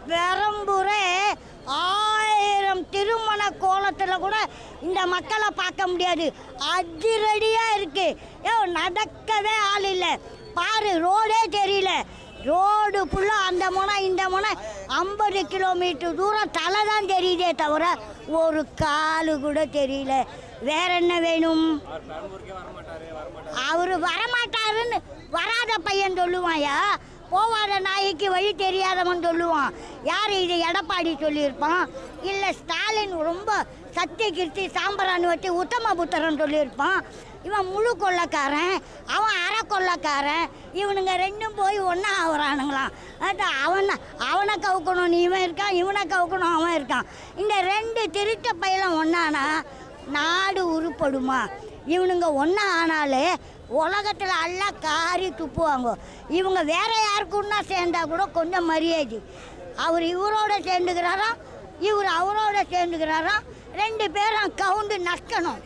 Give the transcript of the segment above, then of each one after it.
பெரம்பூரே 1000 திருமண கோலத்தில் கூட இந்த மக்களை பார்க்க முடியாது. அதிரடியாக இருக்கு. நடக்கவே ஆள் இல்லை. பாரு, ரோடே தெரியல. ரோடு ஃபுல்லாக அந்த முனை இந்த முனை 50 கிலோமீட்டர் தூரம் தலை தான் தெரியுதே தவிர ஒரு காலு கூட தெரியல. வேற என்ன வேணும்? அவர் வரமாட்டாருன்னு வராத பையன் சொல்லுவாயா? போவாத நாய்க்கு வழி தெரியாதவன் சொல்லுவான். யார் இது? எடப்பாடி சொல்லியிருப்பான். இல்லை ஸ்டாலின் ரொம்ப சக்தி கிருத்தி சாம்பராணி வச்சு உத்தம புத்திரன் சொல்லியிருப்பான். இவன் முழு கொள்ளக்காரன், அவன் அரை கொள்ளக்காரன். இவனுங்க ரெண்டும் போய் ஒன்றா ஆகுறானுங்களாம். அது அவனை கவுக்கணும் இவன் இருக்கான், இவனை கவுக்கணும் அவன் இருக்கான். இந்த 2 திருட்ட பையலும் ஒன்றானா நாடு உருப்படுமா? இவனுங்க ஒன்றா ஆனாலே உலகத்தில் எல்லாம் காரி துப்புவாங்க. இவங்க வேற யாருக்குன்னா சேர்ந்தா கூட கொஞ்சம் மரியாதை. அவர் இவரோட சேர்ந்துக்கிறாராம், இவர் அவரோட சேர்ந்துக்கிறாராம். 2 பேரும் கவுண்டு நக்கணும்.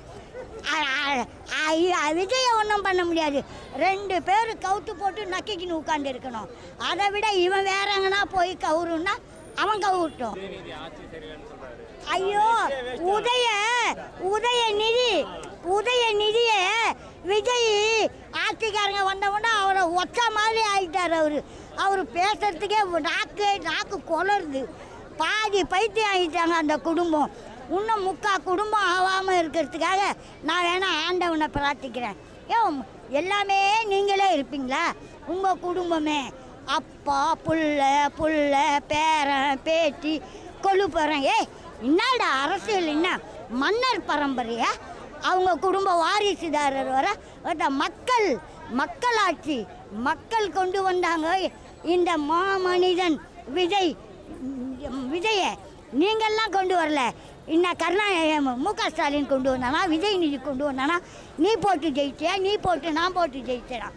விஜயை ஒன்றும் பண்ண முடியாது. 2 பேர் கவுத்து போட்டு நக்கிக்கின்னு உட்காந்து இருக்கணும். அதை விட இவன் வேற எங்கன்னா போய் கவுருன்னா அவன் கவுட்டும். ஐயோ, உதயநிதியை விஜய் ஆட்சிக்காரங்க வந்தவொடனே அவரை ஒச்ச மாதிரி ஆகிட்டார். அவர் பேசுறதுக்கே நாக்கு கொலருது. பாதி பைத்தியம் ஆகிட்டாங்க அந்த குடும்பம். இன்னும் 3/4 குடும்பம் ஆகாமல் இருக்கிறதுக்காக நான் வேணா ஆண்டவனை பிரார்த்திக்கிறேன். எல்லாமே நீங்களே இருப்பீங்களா? உங்கள் குடும்பமே அப்பா புள்ள பேரன் பேத்தி கொழுப்புறேன். என்னடா அரசியல்? என்ன மன்னர் பரம்பரையா? அவங்க குடும்ப வாரிசுதாரர் வர மக்களாட்சி மக்கள் கொண்டு வந்தாங்க. இந்த மாமனிதன் விஜயை நீங்கள்லாம் கொண்டு வரல. இன்னும் மு.க. ஸ்டாலின் கொண்டு வந்தானா, விஜயநிதி கொண்டு வந்தானா? நீ போட்டு ஜெயிச்சியா? நீ போட்டு நான் போட்டு ஜெயிச்சா?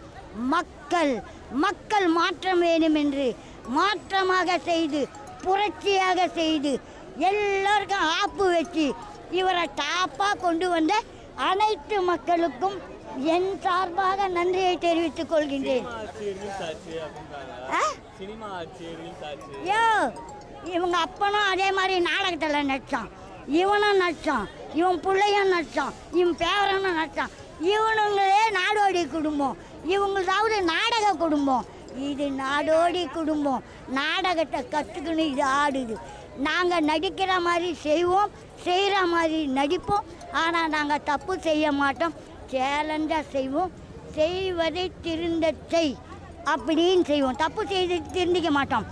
மக்கள் மாற்றம் வேணும் என்று மாற்றமாக செய்து புரட்சியாக செய்து எல்லோருக்கும் ஆப்பு வச்சு இவரை டாப்பாக கொண்டு வந்த அனைத்து மக்களுக்கும் என் சார்பாக நன்றியை தெரிவித்துக் கொள்கின்றேன். இவங்க அப்பனும் அதே மாதிரி நாடகத்தில் நடிச்சான், இவனும் நடிச்சான், இவன் பிள்ளையும் நடிச்சான், இவன் பேரனும் நடிச்சான். இவனுங்களே நாடோடி குடும்பம், இவங்களாவது நாடக குடும்பம். இது நாடோடி குடும்பம். நாடகத்தை கற்றுக்கணும். இது ஆடுது. நாங்கள் நடிக்கிற மாதிரி செய்வோம், செய்கிற மாதிரி நடிப்போம். ஆனால் நாங்கள் தப்பு செய்ய மாட்டோம். சேலஞ்சாக செய்வோம். செய்வதை திருந்த செய் அப்படின்னு செய்வோம். தப்பு செய்து திருந்திக்க மாட்டோம்.